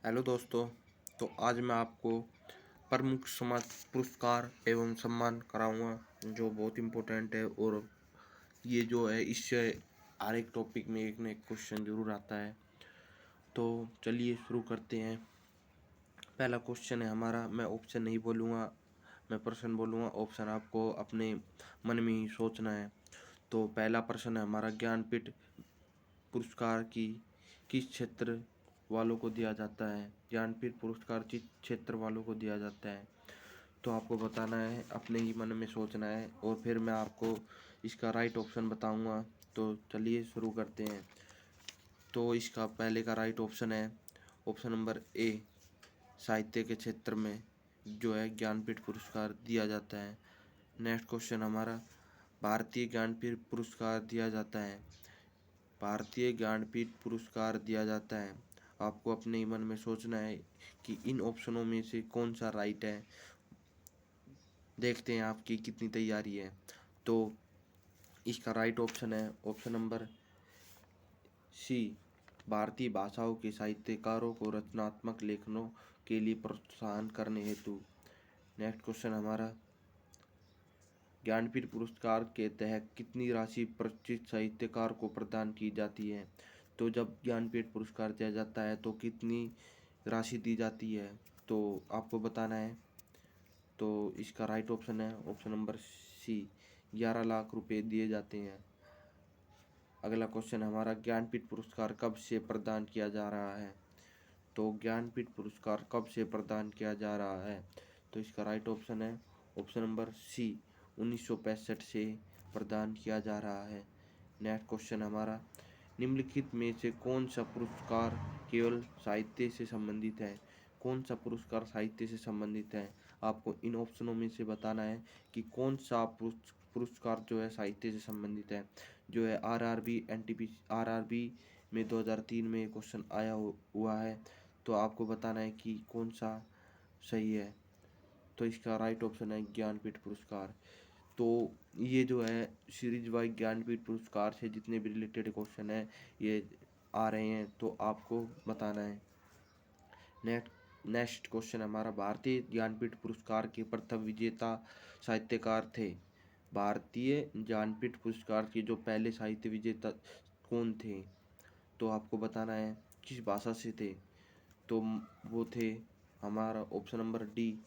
Hello दोस्तों। तो आज मैं आपको प्रमुख समाज पुरस्कार एवं सम्मान कराऊंगा जो बहुत इम्पोर्टेंट है। और ये जो है इससे हर एक टॉपिक में एक न एक क्वेश्चन जरूर आता है। तो चलिए शुरू करते हैं। पहला क्वेश्चन है हमारा, मैं ऑप्शन नहीं बोलूँगा, मैं प्रश्न बोलूँगा। ऑप्शन आपको अपने मन में ही सोचना है। तो पहला प्रश्न है हमारा, ज्ञानपीठ पुरस्कार की किस क्षेत्र वालों को दिया जाता है? ज्ञानपीठ पुरस्कार किस क्षेत्र वालों को दिया जाता है? तो आपको बताना है, अपने ही मन में सोचना है और फिर मैं आपको इसका राइट ऑप्शन बताऊंगा। तो चलिए शुरू करते हैं। तो इसका पहले का राइट ऑप्शन है ऑप्शन नंबर ए, साहित्य के क्षेत्र में जो है ज्ञानपीठ पुरस्कार दिया जाता है। नेक्स्ट क्वेश्चन हमारा, भारतीय ज्ञानपीठ पुरस्कार दिया जाता है। भारतीय ज्ञानपीठ पुरस्कार दिया जाता है। आपको अपने ही मन में सोचना है कि इन ऑप्शनों में से कौन सा राइट है। देखते हैं आपकी कितनी तैयारी है। तो इसका राइट ऑप्शन है ऑप्शन नंबर सी, भारतीय भाषाओं के साहित्यकारों को रचनात्मक लेखनों के लिए प्रोत्साहन करने हेतु। नेक्स्ट क्वेश्चन हमारा, ज्ञानपीठ पुरस्कार के तहत कितनी राशि प्रतिष्ठित साहित्यकार को प्रदान की जाती है? तो जब ज्ञानपीठ पुरस्कार दिया जाता है तो कितनी राशि दी जाती है, तो आपको बताना है। तो इसका राइट ऑप्शन है ऑप्शन नंबर सी, 11 लाख रुपए दिए जाते हैं। अगला क्वेश्चन हमारा, ज्ञानपीठ पुरस्कार कब से प्रदान किया जा रहा है? तो ज्ञानपीठ पुरस्कार कब से प्रदान किया जा रहा है? तो इसका राइट ऑप्शन है ऑप्शन नंबर सी, 1965 से प्रदान किया जा रहा है। नेक्स्ट क्वेश्चन हमारा, निम्नलिखित में से कौन सा पुरस्कार केवल साहित्य से संबंधित है? कौन सा पुरस्कार साहित्य से संबंधित है? आपको इन ऑप्शनों में से बताना है कि कौन सा पुरस्कार जो है साहित्य से संबंधित है। जो है आरआरबी एनटीपीसी आरआरबी में 2003 में क्वेश्चन आया हुआ है। तो आपको बताना है कि कौन सा सही है। तो इसका राइट ऑप्शन है ज्ञानपीठ पुरस्कार। तो ये जो है सीरीज वाइज ज्ञानपीठ पुरस्कार से जितने भी रिलेटेड क्वेश्चन है ये आ रहे हैं, तो आपको बताना है। नेक्स्ट क्वेश्चन हमारा, भारतीय ज्ञानपीठ पुरस्कार के प्रथम विजेता साहित्यकार थे। भारतीय ज्ञानपीठ पुरस्कार के जो पहले साहित्य विजेता कौन थे? तो आपको बताना है किस भाषा से थे। तो वो थे हमारा ऑप्शन नंबर डी,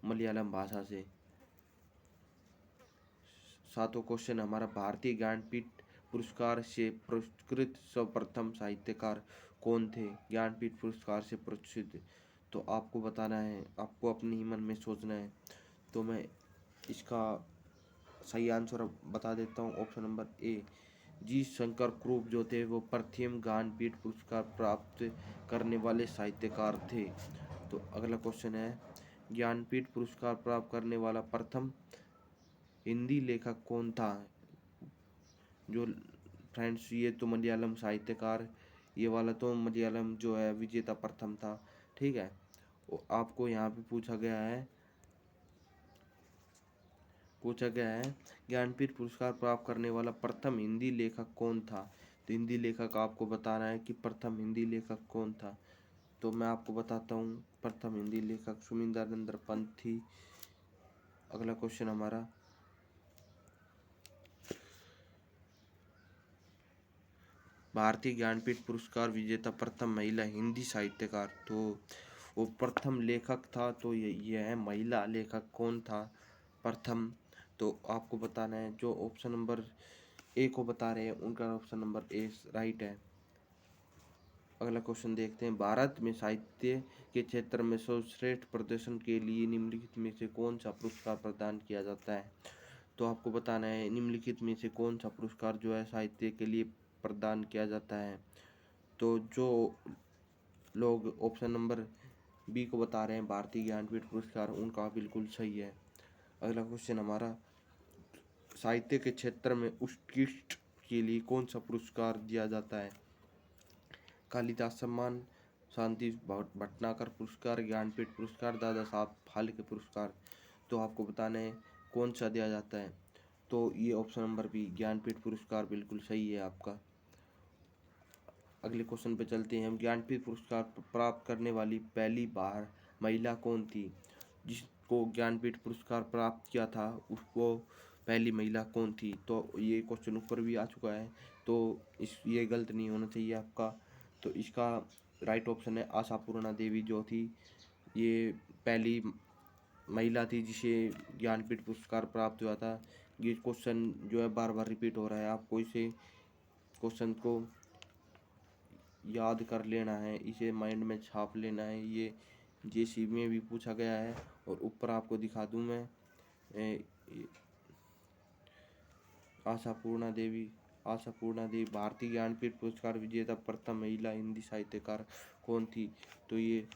मलयालम भाषा से। सातों क्वेश्चन हमारा, भारतीय ज्ञानपीठ पुरस्कार से पुरस्कृत सर्वप्रथम साहित्यकार कौन थे? ज्ञानपीठ पुरस्कार से पुरस्कृत। तो आपको बताना है, आपको अपने ही मन में सोचना है। तो मैं इसका सही आंसर बता देता हूँ, option number A, G Shankar Kurup जो थे वो प्रथम ज्ञानपीठ पुरस्कार प्राप्त करने वाले साहित्यकार थे। तो अगला क्वेश्चन है, ज्ञानपीठ पुरस्कार प्राप्त करने वाला प्रथम हिंदी लेखक कौन था? जो फ्रेंड्स ये तो मलयालम साहित्यकार, ये वाला तो मलयालम जो है विजेता प्रथम था। ठीक है, आपको यहाँ पे पूछा गया है ज्ञानपीठ पुरस्कार प्राप्त करने वाला प्रथम हिंदी लेखक कौन था? तो हिंदी लेखक आपको बताना है कि प्रथम हिंदी लेखक कौन था। तो मैं आपको बताता हूँ, प्रथम हिंदी लेखक सुमिंदर पंत थी। अगला क्वेश्चन हमारा, भारतीय ज्ञानपीठ पुरस्कार विजेता प्रथम महिला हिंदी साहित्यकार। तो वो प्रथम लेखक था, तो ये है महिला लेखक कौन था प्रथम। तो आपको बताना है, जो ऑप्शन नंबर ए को बता रहे हैं उनका ऑप्शन नंबर ए राइट है। अगला क्वेश्चन देखते हैं, भारत में साहित्य के क्षेत्र में सर्वश्रेष्ठ प्रदर्शन के लिए निम्नलिखित में से कौन सा पुरस्कार प्रदान किया जाता है? तो आपको बताना है निम्नलिखित में से कौन सा पुरस्कार जो है साहित्य के लिए प्रदान किया जाता है। तो जो लोग ऑप्शन नंबर बी को बता रहे हैं भारतीय ज्ञानपीठ पुरस्कार, उनका बिल्कुल सही है। अगला क्वेश्चन हमारा, साहित्य के क्षेत्र में उत्कृष्ट के लिए कौन सा पुरस्कार दिया जाता है? कालिदास सम्मान, शांति भटनागर पुरस्कार, ज्ञानपीठ पुरस्कार, दादा साहब फाल्के पुरस्कार। तो आपको बताना है कौन सा दिया जाता है। तो ये ऑप्शन नंबर बी, ज्ञानपीठ पुरस्कार बिल्कुल सही है आपका। अगले क्वेश्चन पे चलते हैं हम। ज्ञानपीठ पुरस्कार प्राप्त करने वाली पहली बार महिला कौन थी? जिसको ज्ञानपीठ पुरस्कार प्राप्त किया था उसको पहली महिला कौन थी? तो ये क्वेश्चन ऊपर भी आ चुका है, तो ये गलत नहीं होना चाहिए आपका। तो इसका राइट ऑप्शन है आशापूर्णा देवी, जो थी ये पहली महिला थी जिसे ज्ञानपीठ पुरस्कार प्राप्त हुआ था। ये क्वेश्चन जो है बार बार रिपीट हो रहा है, आपको इसे क्वेश्चन को याद कर लेना है, इसे माइंड में छाप लेना है। ये जेसी में भी पूछा गया है और ऊपर आपको दिखा दूं मैं। आशापूर्णा देवी भारतीय ज्ञानपीठ पुरस्कार विजेता प्रथम महिला हिंदी साहित्यकार कौन थी? तो ये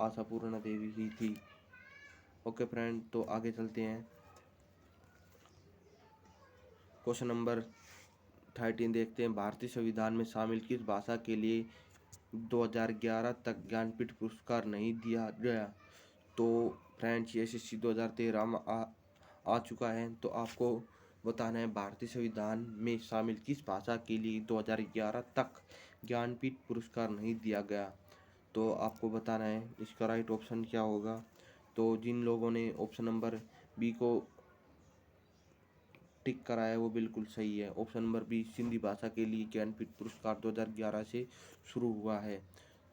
आशापूर्णा देवी ही थी। ओके फ्रेंड, तो आगे चलते हैं। क्वेश्चन नंबर 13 देखते हैं। भारतीय संविधान में शामिल किस भाषा के लिए 2011 तक ज्ञानपीठ पुरस्कार नहीं दिया गया? तो फ्रेंड्स ये SSC 2013 में आ चुका है, तो आपको बताना है भारतीय संविधान में शामिल किस भाषा के लिए 2011 तक ज्ञानपीठ पुरस्कार नहीं दिया गया। तो आपको बताना है इसका राइट ऑप्शन क्या होगा। तो जिन लोगों ने ऑप्शन नंबर बी को टिक करा है वो बिल्कुल सही है। ऑप्शन नंबर बी सिंधी भाषा के लिए ज्ञानपीठ पुरस्कार 2011 से शुरू हुआ है।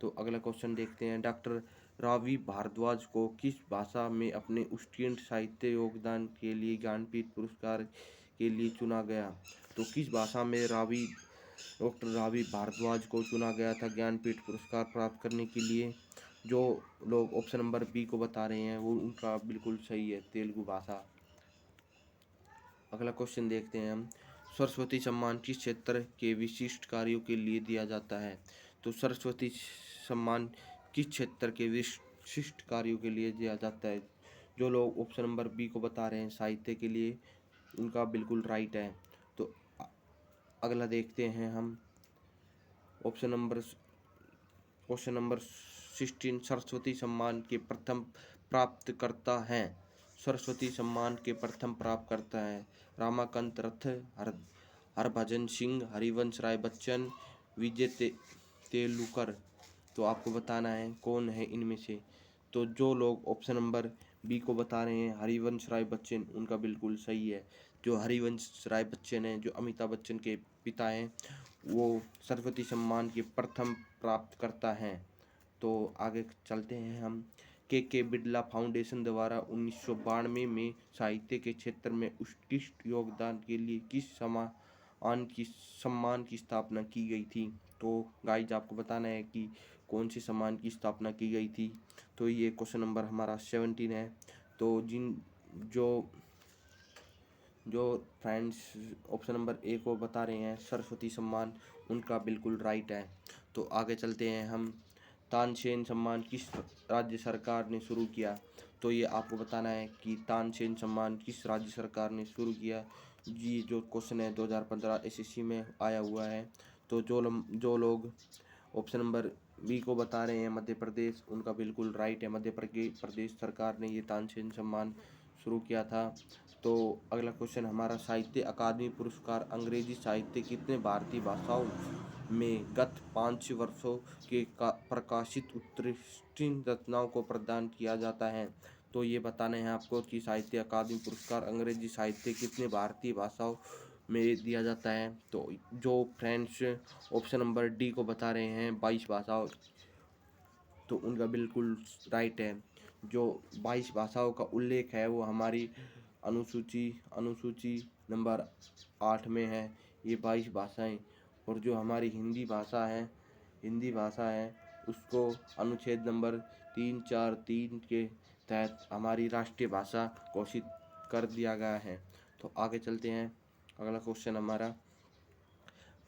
तो अगला क्वेश्चन देखते हैं। डॉक्टर रावी भारद्वाज को किस भाषा में अपने उत्कृष्ट साहित्य योगदान के लिए ज्ञानपीठ पुरस्कार के लिए चुना गया? तो किस भाषा में डॉक्टर रावी भारद्वाज को चुना गया था ज्ञानपीठ पुरस्कार प्राप्त करने के लिए? जो लोग ऑप्शन नंबर बी को बता रहे हैं वो उनका बिल्कुल सही है, तेलुगु भाषा। अगला क्वेश्चन देखते हैं हम। सरस्वती सम्मान किस क्षेत्र के विशिष्ट कार्यों के लिए दिया जाता है? तो सरस्वती सम्मान किस क्षेत्र के विशिष्ट कार्यों के लिए दिया जाता है? जो लोग ऑप्शन नंबर बी को बता रहे हैं साहित्य के लिए, उनका बिल्कुल राइट है। तो अगला देखते हैं हम। क्वेश्चन नंबर 16 सरस्वती सम्मान के प्रथम प्राप्तकर्ता हैं। सरस्वती सम्मान के प्रथम प्राप्तकर्ता हैं रामाकांत रथ, हरभजन सिंह, हरिवंश राय बच्चन, विजय तेलुकर। तो आपको बताना है कौन है इनमें से। तो जो लोग ऑप्शन नंबर बी को बता रहे हैं हरिवंश राय बच्चन, उनका बिल्कुल सही है। जो हरिवंश राय बच्चन हैं, जो अमिताभ बच्चन के पिता हैं, वो सरस्वती सम्मान के प्रथम प्राप्तकर्ता हैं। तो आगे चलते हैं हम। के बिरला फाउंडेशन द्वारा 1992 में साहित्य के क्षेत्र में उत्कृष्ट योगदान के लिए किस सम्मान की स्थापना की गई थी? तो गाइज आपको बताना है कि कौन से सम्मान की स्थापना की गई थी। तो ये क्वेश्चन नंबर हमारा 17 है। तो जो फ्रेंड्स ऑप्शन नंबर ए को बता रहे हैं सरस्वती सम्मान, उनका बिल्कुल राइट है। तो आगे चलते हैं हम। तानसेन सम्मान किस राज्य सरकार ने शुरू किया? तो ये आपको बताना है कि तानसेन सम्मान किस राज्य सरकार ने शुरू किया। जी जो क्वेश्चन है 2015 SSC में आया हुआ है। तो जो लोग ऑप्शन नंबर बी को बता रहे हैं मध्य प्रदेश, उनका बिल्कुल राइट है। मध्य प्रदेश सरकार ने ये तानसेन सम्मान शुरू किया था। तो अगला क्वेश्चन हमारा साहित्य अकादमी पुरस्कार अंग्रेजी साहित्य कितने भारतीय भाषाओं में गत 5 वर्षों के प्रकाशित उत्कृष्ट रचनाओं को प्रदान किया जाता है? तो ये बताना है आपको कि साहित्य अकादमी पुरस्कार अंग्रेजी साहित्य कितने भारतीय भाषाओं में दिया जाता है। तो जो फ्रेंड्स ऑप्शन नंबर डी को बता रहे हैं 22 भाषाओं, तो उनका बिल्कुल राइट है। जो 22 भाषाओं का उल्लेख है वो हमारी अनुसूची नंबर 8 में है ये 22 भाषाएं। और जो हमारी हिंदी भाषा है उसको अनुच्छेद नंबर 343 के तहत हमारी राष्ट्रीय भाषा घोषित कर दिया गया है। तो आगे चलते हैं। अगला क्वेश्चन हमारा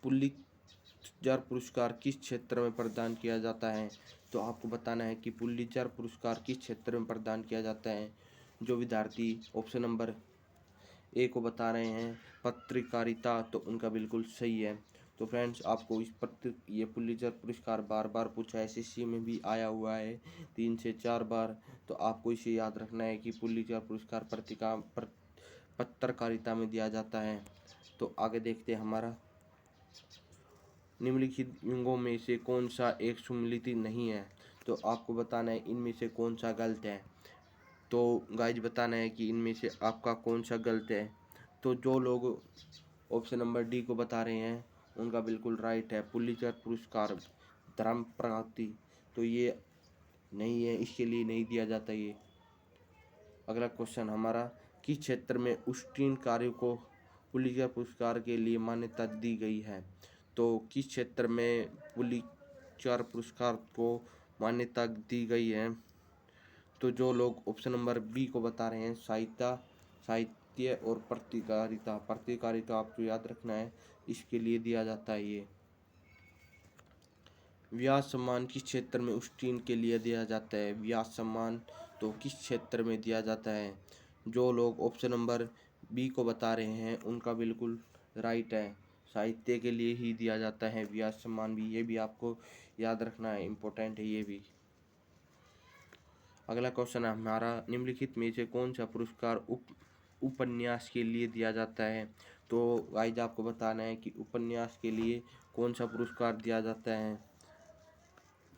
पुलित्जर पुरस्कार किस क्षेत्र में प्रदान किया जाता है? तो आपको बताना है कि पुलित्जर पुरस्कार किस क्षेत्र में प्रदान किया जाता है। जो विद्यार्थी ऑप्शन नंबर ए को बता रहे हैं पत्रकारिता, तो उनका बिल्कुल सही है। तो फ्रेंड्स आपको ये पुलित्जर पुरस्कार बार बार पूछा है, SSC में भी आया हुआ है 3 से 4 बार। तो आपको इसे याद रखना है कि पुलित्जर पुरस्कार पत्रकारिता में दिया जाता है। तो आगे देखते हैं हमारा निम्नलिखित युगों में से कौन सा एक सम्मिलित नहीं है? तो आपको बताना है इनमें से कौन सा गलत है। तो गाइज बताना है कि इनमें से आपका कौन सा गलत है। तो जो लोग ऑप्शन नंबर डी को बता रहे हैं उनका बिल्कुल राइट है, पुलित्जर पुरस्कार धर्म प्रगति। तो ये नहीं है, इसके लिए नहीं दिया जाता ये। अगला क्वेश्चन हमारा, किस क्षेत्र में उत्कृष्ट कार्य को पुलित्जर पुरस्कार के लिए मान्यता दी गई है? तो किस क्षेत्र में पुलित्जर पुरस्कार को मान्यता दी गई है? तो जो लोग ऑप्शन नंबर बी को बता रहे हैं, साहित्य और पत्रकारिता। पत्रकारिता आपको याद रखना है, इसके लिए दिया जाता है ये। व्यास सम्मान किस क्षेत्र में उत्कृष्ट के लिए दिया जाता है? व्यास सम्मान तो किस क्षेत्र में दिया जाता है? जो लोग ऑप्शन नंबर बी को बता रहे हैं उनका बिल्कुल राइट है, साहित्य के लिए ही दिया जाता है व्यास सम्मान भी। ये भी आपको याद रखना है, इम्पोर्टेंट है ये भी। अगला क्वेश्चन है हमारा, निम्नलिखित में से कौन सा पुरस्कार उपन्यास के लिए दिया जाता है? तो गाइस आपको बताना है कि उपन्यास के लिए कौन सा पुरस्कार दिया जाता है।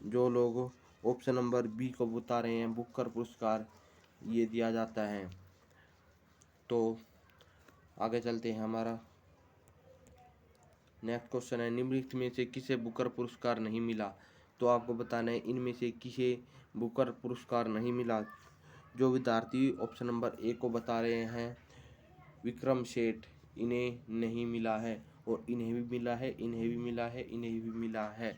जो लोग ऑप्शन नंबर बी को बता रहे हैं, बुकर पुरस्कार ये दिया जाता है। तो आगे चलते हैं, हमारा नेक्स्ट क्वेश्चन है, निम्नलिखित में से किसे बुकर पुरस्कार नहीं मिला? तो आपको बताना है इनमें से किसे बुकर पुरस्कार नहीं मिला। जो विद्यार्थी ऑप्शन नंबर ए को बता रहे हैं, विक्रम सेठ, इन्हें नहीं मिला है, और इन्हें भी मिला है, इन्हें भी मिला है, इन्हें भी मिला है।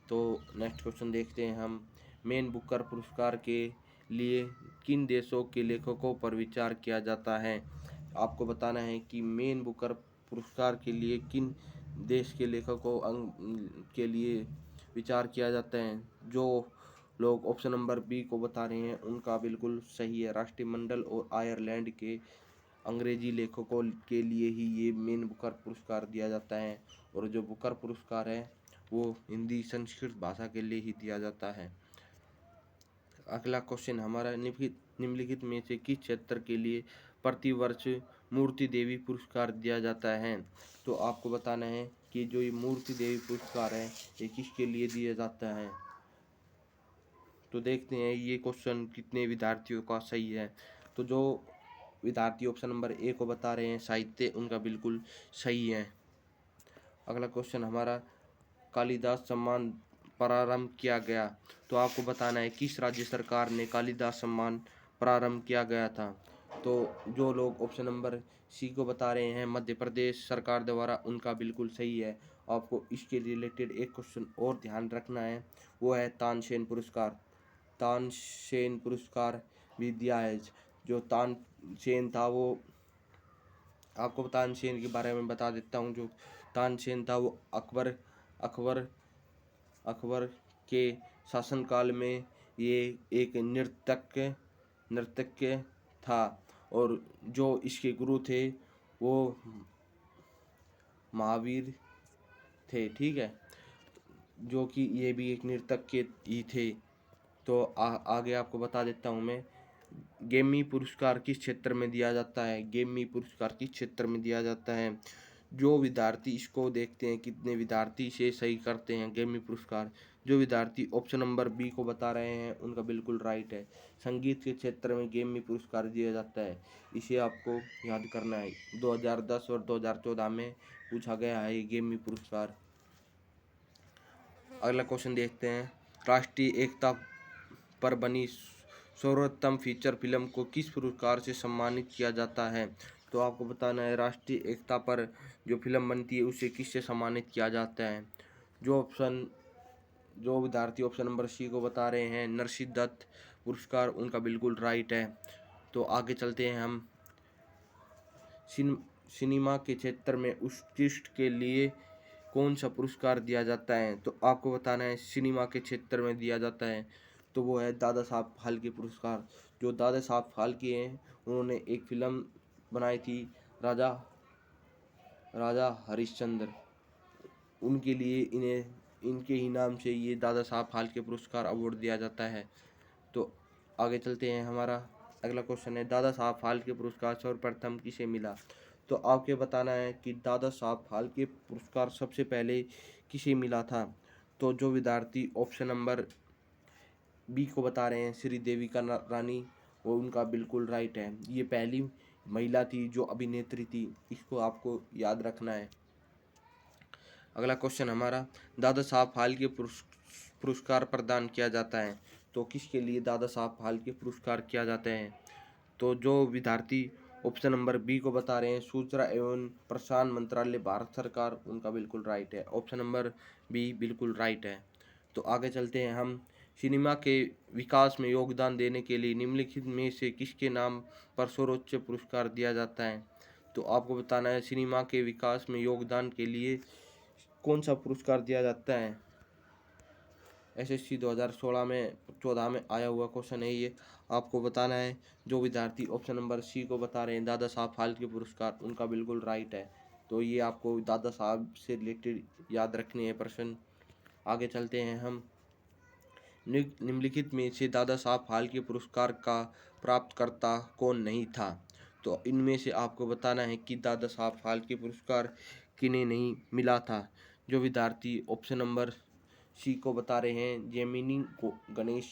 तो नेक्स्ट क्वेश्चन देखते हैं हम, मेन बुकर पुरस्कार के लिए किन देशों के लेखकों पर विचार किया जाता है? आपको बताना है कि मेन बुकर पुरस्कार के लिए किन देश के लेखकों के लिए विचार किया जाता है। जो लोग ऑप्शन नंबर बी को बता रहे हैं उनका बिल्कुल सही है, राष्ट्रमंडल और आयरलैंड के अंग्रेजी लेखकों के लिए ही ये मेन बुकर पुरस्कार दिया जाता है। और जो बुकर पुरस्कार है वो हिंदी संस्कृत भाषा के लिए ही दिया जाता है। अगला क्वेश्चन हमारा, निम्नलिखित में से किस क्षेत्र के लिए प्रतिवर्ष मूर्ति देवी पुरस्कार दिया जाता है? तो आपको बताना है कि जो ये मूर्ति देवी पुरस्कार है ये किसके लिए दिया जाता है। तो देखते हैं ये क्वेश्चन कितने विद्यार्थियों का सही है। तो जो विद्यार्थी ऑप्शन नंबर ए को बता रहे हैं साहित्य, उनका बिल्कुल सही है। अगला क्वेश्चन हमारा, कालिदास सम्मान प्रारंभ किया गया? तो आपको बताना है किस राज्य सरकार ने कालिदास सम्मान प्रारंभ किया गया था। तो जो लोग ऑप्शन नंबर सी को बता रहे हैं, मध्य प्रदेश सरकार द्वारा, उनका बिल्कुल सही है। आपको इसके रिलेटेड एक क्वेश्चन और ध्यान रखना है, वो है तानसेन पुरस्कार। तानसेन पुरस्कार भी दिया है। जो तानसेन था वो, आपको तानसेन के बारे में बता देता हूँ। जो तानसेन था वो अकबर अकबर के शासनकाल में ये एक नर्तज्ञ था, और जो इसके गुरु थे वो महावीर थे, ठीक है, जो कि ये भी एक नर्तज्ञ ही थे। तो आगे आपको बता देता हूँ मैं, गेमी पुरस्कार किस क्षेत्र में दिया जाता है? गेमी पुरस्कार किस क्षेत्र में दिया जाता है? जो विद्यार्थी इसको देखते हैं कितने विद्यार्थी इसे सही करते हैं, गेमी पुरस्कार। जो विद्यार्थी ऑप्शन नंबर बी को बता रहे हैं उनका बिल्कुल राइट है, संगीत के क्षेत्र में गेमी पुरस्कार दिया जाता है। इसे आपको याद करना है, 2010 और 2014 में पूछा गया है ये गेमी पुरस्कार। अगला क्वेश्चन देखते हैं, राष्ट्रीय एकता पर बनी सर्वोत्तम फीचर फिल्म को किस पुरस्कार से सम्मानित किया जाता है? तो आपको बताना है राष्ट्रीय एकता पर जो फिल्म बनती है उसे किससे सम्मानित किया जाता है। जो विद्यार्थी ऑप्शन नंबर सी को बता रहे हैं, नरसी दत्त पुरस्कार, उनका बिल्कुल राइट है। तो आगे चलते हैं हम, सिनेमा के क्षेत्र में उत्कृष्ट के लिए कौन सा पुरस्कार दिया जाता है? तो आपको बताना है सिनेमा के क्षेत्र में दिया जाता है, तो वो है दादा साहब फाल्के पुरस्कार। जो दादा साहब फाल्के हैं उन्होंने एक फिल्म बनाई थी, राजा हरिश्चंद्र, उनके लिए इनके ही नाम से ये दादा साहब फाल्के पुरस्कार अवार्ड दिया जाता है। तो आगे चलते हैं, हमारा अगला क्वेश्चन है, दादा साहब फाल्के पुरस्कार सर्वप्रथम किसे मिला? तो आपके बताना है कि दादा साहब फाल्के पुरस्कार सबसे पहले किसे मिला था? तो जो विद्यार्थी ऑप्शन नंबर बी को बता रहे हैं श्री देविका रानी, वो उनका बिल्कुल राइट है। ये पहली महिला थी जो अभिनेत्री थी, इसको आपको याद रखना है। अगला क्वेश्चन हमारा, दादा साहब फाल्के पुरस्कार प्रदान किया जाता है, तो किसके लिए दादा साहब फाल्के पुरस्कार किया जाते हैं? तो जो विद्यार्थी ऑप्शन नंबर बी को बता रहे हैं सूचना एवं प्रसारण मंत्रालय भारत सरकार, उनका बिल्कुल राइट है। ऑप्शन नंबर बी बिल्कुल राइट है। तो आगे चलते हैं हम, सिनेमा के विकास में योगदान देने के लिए निम्नलिखित में से किसके नाम पर सर्वोच्च पुरस्कार दिया जाता है? तो आपको बताना है सिनेमा के विकास में योगदान के लिए कौन सा पुरस्कार दिया जाता है। एसएससी 2016 में 14 में आया हुआ क्वेश्चन है ये, आपको बताना है। जो विद्यार्थी ऑप्शन नंबर सी को बता रहे हैं दादा साहब फाल्के पुरस्कार, उनका बिल्कुल राइट है। तो ये आपको दादा साहब से रिलेटेड याद रखने हैं प्रश्न। आगे चलते हैं हम, निम्नलिखित में से दादा साहब फाल्के पुरस्कार का प्राप्तकर्ता कौन नहीं था? तो इनमें से आपको बताना है कि दादा साहब फाल्के पुरस्कार किन्हें नहीं मिला था। जो विद्यार्थी ऑप्शन नंबर सी को बता रहे हैं जेमिनी गणेश,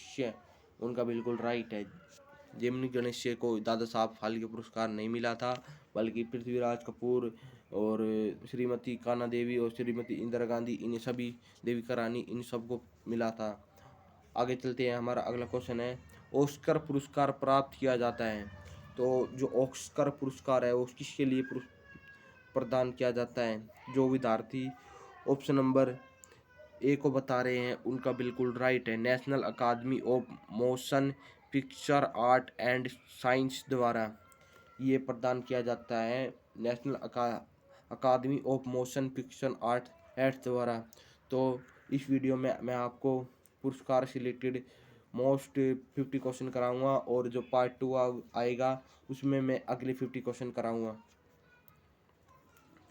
उनका बिल्कुल राइट है। जेमिनी गणेश को दादा साहब फाल्के पुरस्कार नहीं मिला था, बल्कि पृथ्वीराज कपूर और श्रीमती कान्हा देवी और श्रीमती इंदिरा गांधी, इन सभी देविका रानी, इन सबको मिला था। आगे चलते हैं, हमारा अगला क्वेश्चन है, ऑस्कर पुरस्कार प्राप्त किया जाता है, तो जो ऑस्कर पुरस्कार है वो किसके लिए प्रदान किया जाता है? जो विद्यार्थी ऑप्शन नंबर ए को बता रहे हैं उनका बिल्कुल राइट है। National academy of motion picture art and science द्वारा ये प्रदान किया जाता है, national academy of motion picture art एट्स द्वारा। तो इस वीडियो में मैं आपको पुरस्कार से रिलेटेड मोस्ट 50 क्वेश्चन कराऊंगा, और जो पार्ट 2 आएगा उसमें मैं अगले 50 क्वेश्चन कराऊंगा।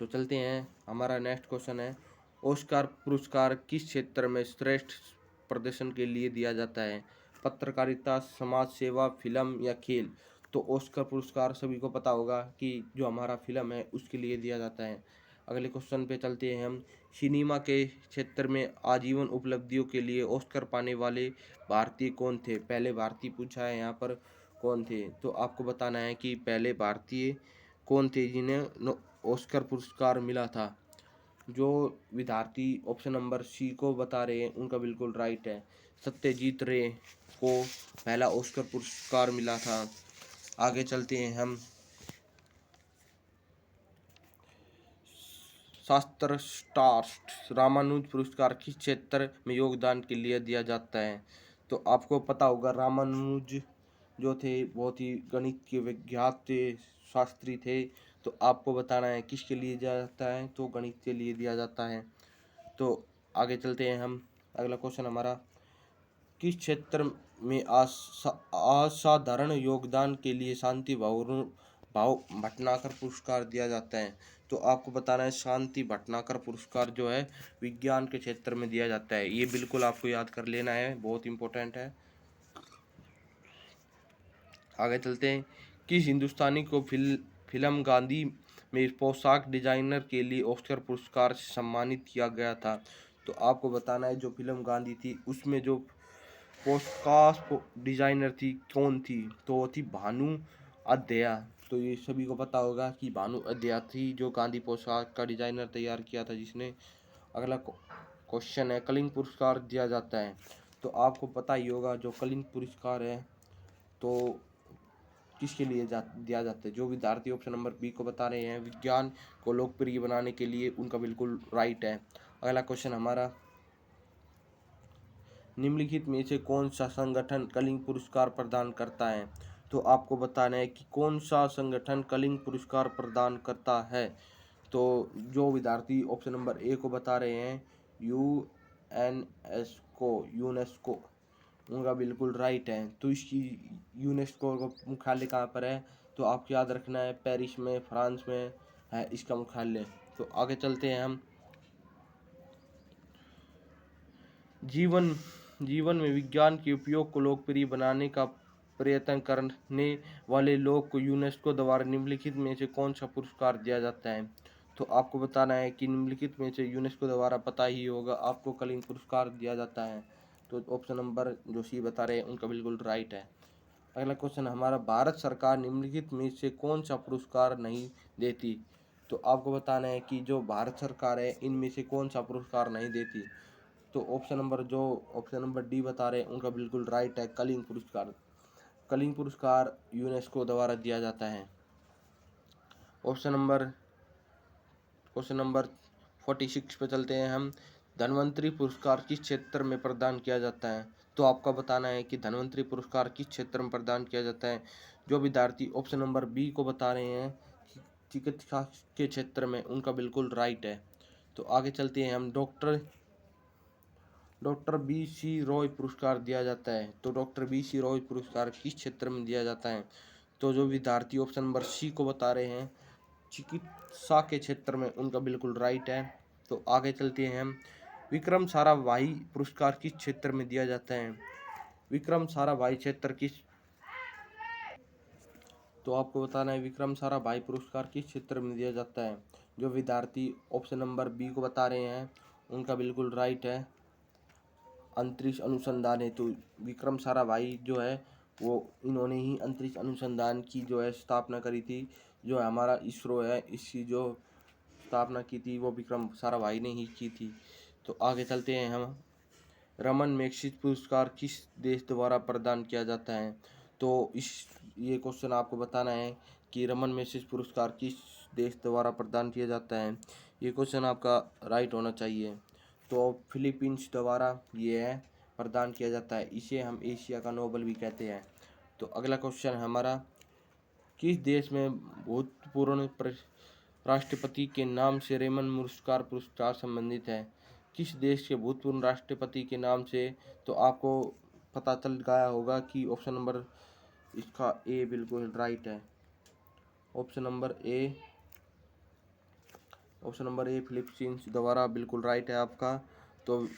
तो चलते हैं, हमारा नेक्स्ट क्वेश्चन है, ऑस्कर पुरस्कार किस क्षेत्र में श्रेष्ठ प्रदर्शन के लिए दिया जाता है? पत्रकारिता, समाज सेवा, फिल्म या खेल? तो ऑस्कर पुरस्कार सभी को पता होगा कि जो हमारा फिल्म है उसके लिए दिया जाता है। अगले क्वेश्चन पे चलते हैं हम, सिनेमा के क्षेत्र में आजीवन उपलब्धियों के लिए ऑस्कर पाने वाले भारतीय कौन थे? पहले भारतीय पूछा है यहाँ पर, कौन थे? तो आपको बताना है कि पहले भारतीय कौन थे जिन्हें ऑस्कर पुरस्कार मिला था। जो विद्यार्थी ऑप्शन नंबर सी को बता रहे हैं उनका बिल्कुल राइट है। सत्यजीत रे को पहला ऑस्कर पुरस्कार मिला था। आगे चलते हैं हम, शास्त्रशास्त्र रामानुज पुरस्कार किस क्षेत्र में योगदान के लिए दिया जाता है? तो आपको पता होगा रामानुज जो थे बहुत ही गणित के विख्यात शास्त्री थे। तो आपको बताना है किसके लिए दिया जाता है? तो गणित के लिए दिया जाता है। तो आगे चलते हैं हम, अगला क्वेश्चन हमारा, किस क्षेत्र में असाधारण योगदान के लिए शांति भाव भटनागर पुरस्कार दिया जाता है? तो आपको बताना है शांति भटनागर पुरस्कार जो है विज्ञान के क्षेत्र में दिया जाता है। ये बिल्कुल आपको याद कर लेना है, बहुत इंपॉर्टेंट है। आगे चलते हैं, किस हिंदुस्तानी को फिल्म गांधी में पोशाक डिजाइनर के लिए ऑस्कर पुरस्कार से सम्मानित किया गया था? तो आपको बताना है जो फिल्म गांधी थी उसमें जो पोशाक डिजाइनर थी कौन थी? तो वो थी भानु अध्यया। तो ये सभी को पता होगा कि भानु अध्यया थी जो गांधी पोशाक का डिजाइनर तैयार किया था जिसने। अगला क्वेश्चन है, कलिंग पुरस्कार दिया जाता है, तो आपको पता ही होगा जो कलिंग पुरस्कार है तो किसके लिए दिया जाता है? जो विद्यार्थी ऑप्शन नंबर बी को बता रहे हैं विज्ञान को लोकप्रिय बनाने के लिए, उनका बिल्कुल राइट है। अगला क्वेश्चन हमारा, निम्नलिखित में से कौन सा संगठन कलिंग पुरस्कार प्रदान करता है? तो आपको बताना है कि कौन सा संगठन कलिंग पुरस्कार प्रदान करता है। तो जो विद्यार्थी ऑप्शन नंबर ए को बता रहे हैं यूनेस्को, उनका बिल्कुल राइट है। तो इसकी यूनेस्को का मुख्यालय कहाँ पर है? तो आपको याद रखना है पेरिस में, फ्रांस में है इसका मुख्यालय। तो आगे चलते हैं हम, जीवन में विज्ञान के उपयोग को लोकप्रिय बनाने का प्रयत्न करने वाले लोग को यूनेस्को द्वारा निम्नलिखित में से कौन सा पुरस्कार दिया जाता है? तो आपको बताना है कि निम्नलिखित में से यूनेस्को द्वारा पता ही होगा आपको कलिंग पुरस्कार दिया जाता है। तो ऑप्शन नंबर जो सी बता रहे हैं उनका बिल्कुल राइट है। अगला क्वेश्चन हमारा, भारत सरकार निम्नलिखित में से कौन सा पुरस्कार नहीं देती? तो आपको बताना है कि जो भारत सरकार है इनमें से कौन सा पुरस्कार नहीं देती। तो ऑप्शन नंबर डी बता रहे हैं उनका बिल्कुल राइट है, कलिंग पुरस्कार। कलिंग पुरस्कार यूनेस्को द्वारा दिया जाता है। क्वेश्चन नंबर 46 पे चलते हैं हम। धन्वंतरी पुरस्कार किस क्षेत्र में प्रदान किया जाता है? तो आपका बताना है कि धन्वंतरी पुरस्कार किस क्षेत्र में प्रदान किया जाता है। जो विद्यार्थी ऑप्शन नंबर बी को बता रहे हैं कि चिकित्सा के क्षेत्र में, उनका बिल्कुल राइट है। तो आगे चलते हैं हम। डॉक्टर बी सी रॉय पुरस्कार दिया जाता है। तो डॉक्टर बी सी रॉय पुरस्कार किस क्षेत्र में दिया जाता है? तो जो विद्यार्थी ऑप्शन नंबर सी को बता रहे हैं चिकित्सा के क्षेत्र में, उनका बिल्कुल राइट है। तो आगे चलते हैं हम। विक्रम साराभाई पुरस्कार किस क्षेत्र में दिया जाता है? विक्रम साराभाई क्षेत्र किस तो आपको बताना है विक्रम साराभाई पुरस्कार किस क्षेत्र में दिया जाता है। जो विद्यार्थी ऑप्शन नंबर बी को बता रहे हैं उनका बिल्कुल राइट है, अंतरिक्ष अनुसंधान हेतु। विक्रम साराभाई जो है वो इन्होंने ही अंतरिक्ष अनुसंधान की जो है स्थापना करी थी। जो हमारा इसरो है इसकी जो स्थापना की थी वो विक्रम साराभाई ने ही की थी। तो आगे चलते हैं हम। रमन मैग्सेसे पुरस्कार किस देश द्वारा प्रदान किया जाता है? तो ये क्वेश्चन आपको बताना है कि रमन मैग्सेसे पुरस्कार किस देश द्वारा प्रदान किया जाता है। ये क्वेश्चन आपका राइट होना चाहिए। तो फिलीपींस द्वारा ये है प्रदान किया जाता है। इसे हम एशिया का नोबेल भी कहते हैं। तो अगला क्वेश्चन हमारा, किस देश में भूतपूर्व राष्ट्रपति के नाम से रेमन पुरस्कार संबंधित है? किस देश के भूतपूर्व राष्ट्रपति के नाम से? तो आपको पता चल गया होगा कि ऑप्शन नंबर इसका ए बिल्कुल राइट है। ऑप्शन नंबर ए फिलीपींस द्वारा बिल्कुल राइट है आपका। तो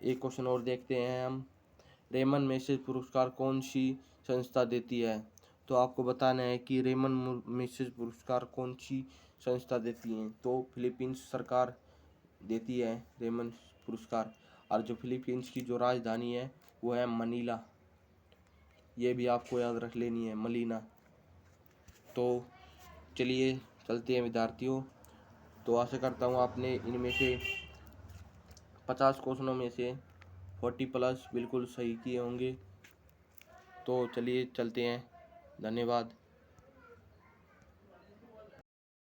एक क्वेश्चन और देखते हैं हम। रेमन मैग्सेसे पुरस्कार कौन सी संस्था देती है? तो आपको बताना है कि रेमन मैग्सेसे पुरस्कार कौन सी संस्था देती है। तो फिलीपींस सरकार देती है रेमन पुरस्कार। और जो फिलीपींस की जो राजधानी है वो है मनीला। ये भी आपको याद रख लेनी है, मनीला। तो चलिए चलते हैं विद्यार्थियों। तो आशा करता हूँ आपने इनमें से 50 क्वेश्चनों में से 40+ बिल्कुल सही किए होंगे। तो चलिए चलते हैं। धन्यवाद।